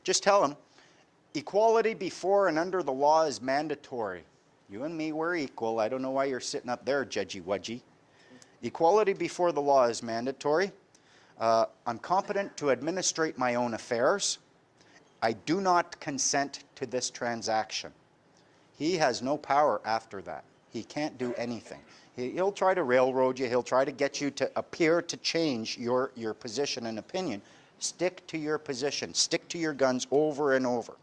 just tell them, equality before and under the law is mandatory. You and me, we're equal. I don't know why you're sitting up there, judgy wudgy. Equality before the law is mandatory. I'm competent to administrate my own affairs. I do not consent to this transaction. He has no power after that. He can't do anything. He'll try to railroad you. He'll try to get you to appear to change your position and opinion. Stick to your position. Stick to your guns over and over.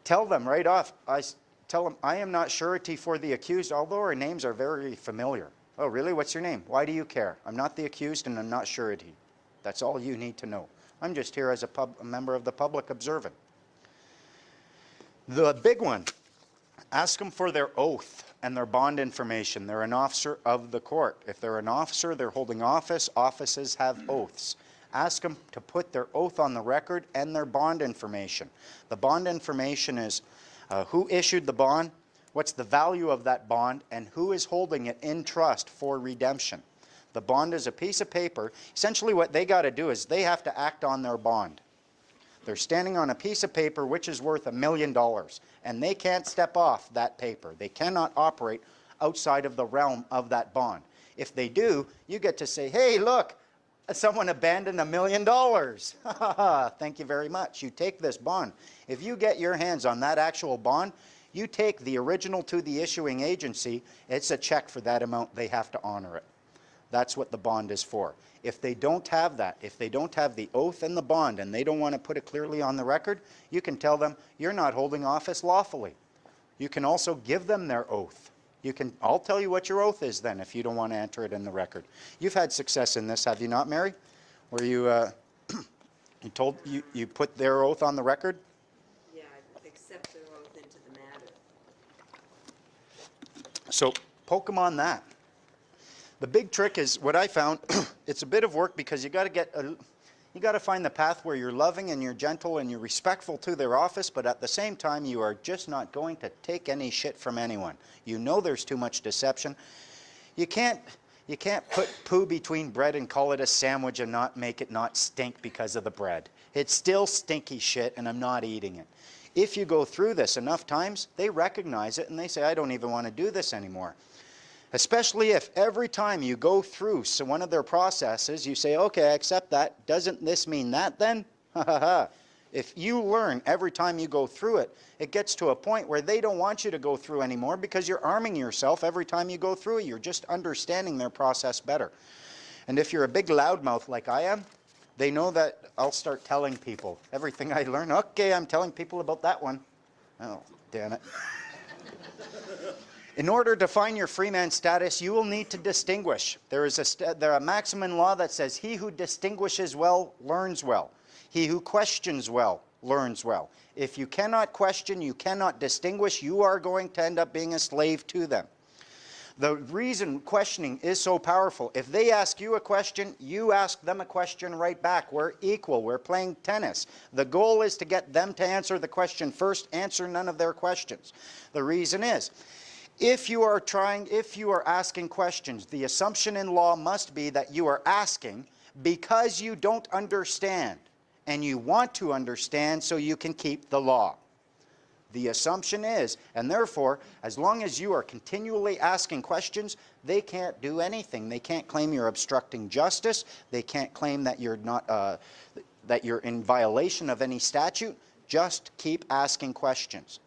Tell them right off. Tell them, I am not surety for the accused, although our names are very familiar. Oh, really? What's your name? Why do you care? I'm not the accused and I'm not surety. That's all you need to know. I'm just here as a member of the public observing. The big one, ask them for their oath and their bond information. They're an officer of the court. If they're an officer, they're holding office. Offices have oaths. Ask them to put their oath on the record and their bond information. The bond information is who issued the bond, what's the value of that bond, and who is holding it in trust for redemption. The bond is a piece of paper. Essentially what they got to do is they have to act on their bond. They're standing on a piece of paper which is worth $1 million, and they can't step off that paper. They cannot operate outside of the realm of that bond. If they do, you get to say, hey, look, someone abandoned $1 million. Thank you very much. You take this bond. If you get your hands on that actual bond, you take the original to the issuing agency. It's a check for that amount. They have to honor it. That's what the bond is for. If they don't have that, if they don't have the oath and the bond and they don't want to put it clearly on the record, you can tell them you're not holding office lawfully. You can also give them their oath. I'll tell you what your oath is then if you don't want to enter it in the record. You've had success in this, have you not, Mary? Where you you put their oath on the record? Yeah, I accept their oath into the matter. So poke them on that. The big trick is what I found. It's a bit of work because you got to find the path where you're loving and you're gentle and you're respectful to their office, but at the same time you are just not going to take any shit from anyone. You know there's too much deception. You can't put poo between bread and call it a sandwich and not make it not stink because of the bread. It's still stinky shit and I'm not eating it. If you go through this enough times, they recognize it and they say, I don't even want to do this anymore. Especially if every time you go through one of their processes, you say, okay, I accept that. Doesn't this mean that then? If you learn every time you go through it, it gets to a point where they don't want you to go through anymore because you're arming yourself every time you go through it. You're just understanding their process better. And if you're a big loudmouth like I am, they know that I'll start telling people everything I learn. Okay, I'm telling people about that one. Oh, damn it. In order to find your freeman status, you will need to distinguish. There is a maxim in law that says, he who distinguishes well learns well. He who questions well learns well. If you cannot question, you cannot distinguish, you are going to end up being a slave to them. The reason questioning is so powerful, if they ask you a question, you ask them a question right back. We're equal. We're playing tennis. The goal is to get them to answer the question first, answer none of their questions. The reason is, if you are asking questions, the assumption in law must be that you are asking because you don't understand and you want to understand so you can keep the law. The assumption is, and therefore, as long as you are continually asking questions, they can't do anything. They can't claim you're obstructing justice. They can't claim that you're not, that you're in violation of any statute. Just keep asking questions.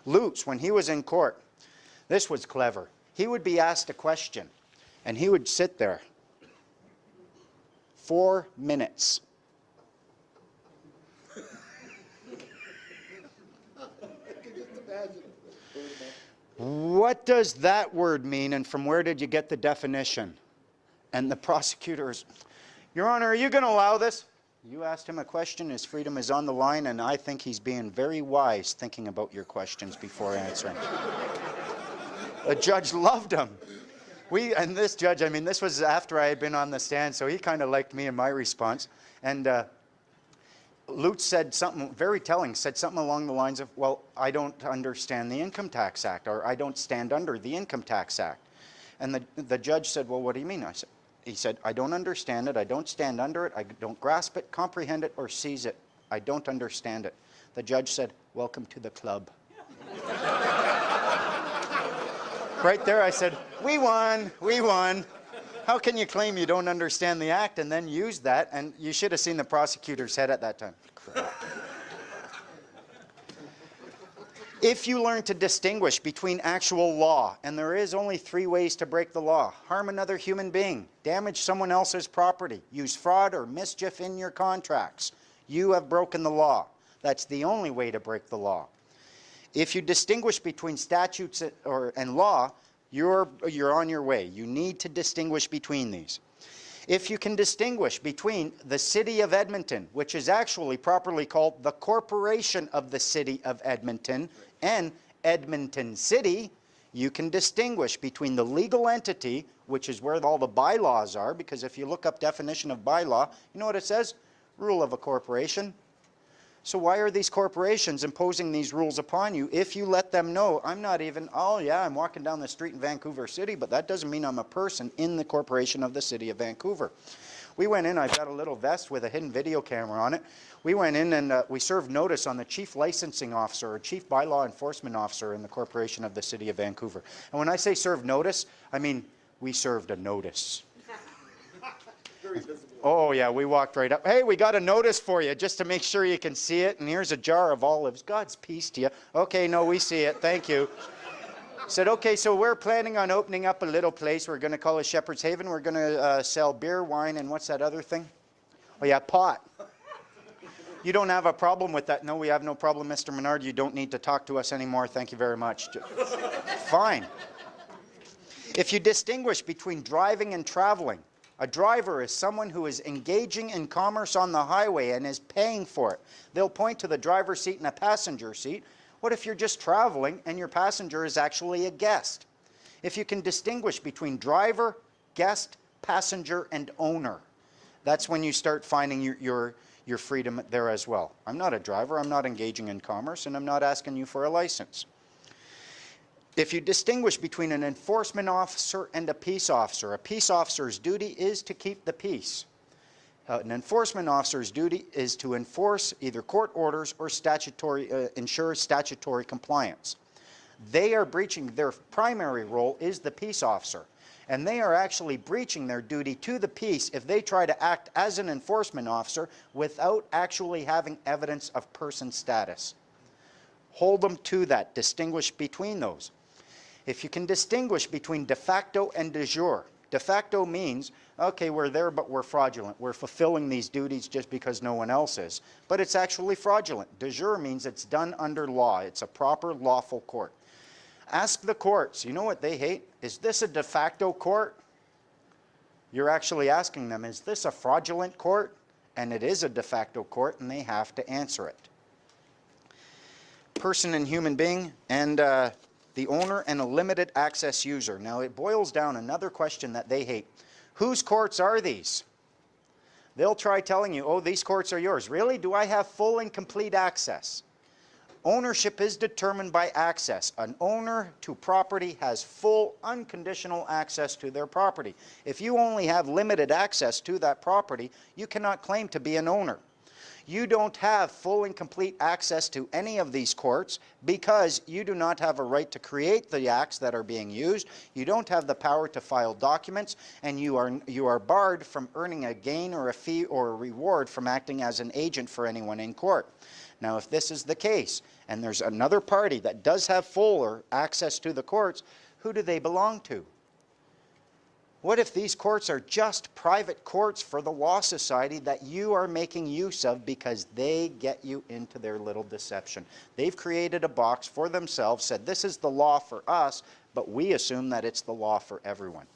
Lutz, when he was in court, this was clever. He would be asked a question, and he would sit there 4 minutes. What does that word mean, and from where did you get the definition? And the prosecutors, Your Honor, are you going to allow this? You asked him a question, his freedom is on the line, and I think he's being very wise thinking about your questions before answering. The judge loved him. And this judge, I mean, this was after I had been on the stand, so he kind of liked me and my response. And Lutz said something very telling, said something along the lines of, well, I don't understand the Income Tax Act, or I don't stand under the Income Tax Act. And the judge said, well, what do you mean? He said, I don't understand it, I don't stand under it, I don't grasp it, comprehend it, or seize it. I don't understand it. The judge said, welcome to the club. Right there I said, we won, we won. How can you claim you don't understand the act and then use that? And you should have seen the prosecutor's head at that time. Crap. If you learn to distinguish between actual law, and there is only 3 ways to break the law: harm another human being, damage someone else's property, use fraud or mischief in your contracts, you have broken the law. That's the only way to break the law. If you distinguish between statutes and law, you're on your way. You need to distinguish between these. If you can distinguish between the City of Edmonton, which is actually properly called the Corporation of the City of Edmonton, and Edmonton City, you can distinguish between the legal entity, which is where all the bylaws are, because if you look up definition of bylaw, you know what it says? Rule of a corporation. So why are these corporations imposing these rules upon you if you let them know, I'm not even, oh yeah, I'm walking down the street in Vancouver City, but that doesn't mean I'm a person in the corporation of the City of Vancouver. We went in, I've got a little vest with a hidden video camera on it. We went in and we served notice on the Chief Licensing Officer or Chief Bylaw Enforcement Officer in the corporation of the City of Vancouver. And when I say served notice, I mean we served a notice. Very visible. Oh yeah, we walked right up. Hey, we got a notice for you just to make sure you can see it. And here's a jar of olives. God's peace to you. Okay, no, we see it. Thank you. Said, okay, so we're planning on opening up a little place. We're going to call it Shepherd's Haven. We're going to sell beer, wine, and what's that other thing? Oh yeah, pot. You don't have a problem with that? No, we have no problem, Mr. Menard. You don't need to talk to us anymore. Thank you very much. Fine. If you distinguish between driving and traveling, a driver is someone who is engaging in commerce on the highway and is paying for it. They'll point to the driver's seat and a passenger seat. What if you're just traveling and your passenger is actually a guest? If you can distinguish between driver, guest, passenger, and owner, that's when you start finding your freedom there as well. I'm not a driver, I'm not engaging in commerce, and I'm not asking you for a license. If you distinguish between an enforcement officer and a peace officer's duty is to keep the peace. An enforcement officer's duty is to enforce either court orders or ensure statutory compliance. They are breaching, their primary role is the peace officer, and they are actually breaching their duty to the peace if they try to act as an enforcement officer without actually having evidence of person status. Hold them to that, distinguish between those. If you can distinguish between de facto and de jure, de facto means, okay, we're there, but we're fraudulent. We're fulfilling these duties just because no one else is. But it's actually fraudulent. De jure means it's done under law. It's a proper lawful court. Ask the courts. You know what they hate? Is this a de facto court? You're actually asking them, is this a fraudulent court? And it is a de facto court, and they have to answer it. Person and human being, and the owner and a limited access user. Now it boils down another question that they hate. Whose courts are these? They'll try telling you, oh, these courts are yours. Really? Do I have full and complete access? Ownership is determined by access. An owner to property has full, unconditional access to their property. If you only have limited access to that property, you cannot claim to be an owner. You don't have full and complete access to any of these courts because you do not have a right to create the acts that are being used. You don't have the power to file documents, and you are barred from earning a gain or a fee or a reward from acting as an agent for anyone in court. Now, if this is the case, and there's another party that does have fuller access to the courts, who do they belong to? What if these courts are just private courts for the Law Society that you are making use of because they get you into their little deception? They've created a box for themselves, said this is the law for us, but we assume that it's the law for everyone.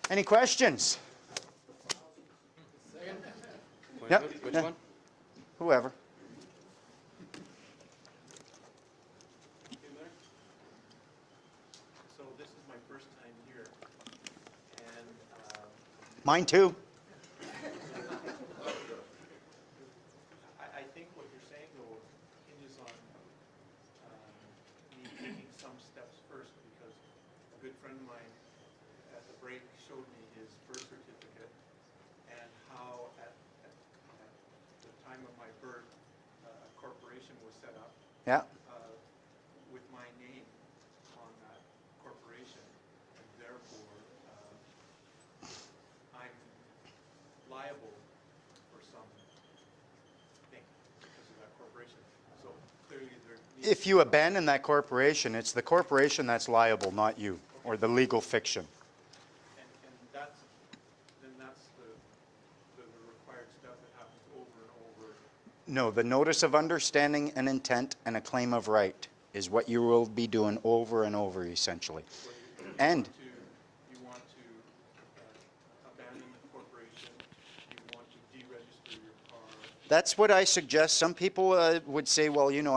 Any questions? Yep. Which one? Whoever. So this is my first time here, and Mine too. I think what you're saying though hinges on me taking some steps first, because a good friend of mine at the break showed me his birth certificate and how at was set up, Yeah, with my name on that corporation, and therefore, I'm liable for something because of that corporation. So clearly there needs. if you abandon that corporation, it's the corporation that's liable, not you, or the legal fiction. And that's the required step that happens over and over. No, the notice of understanding and intent and a claim of right is what you will be doing over and over, essentially. So And you want to abandon the corporation, you want to deregister your car. that's what I suggest. Some people would say, well, you know,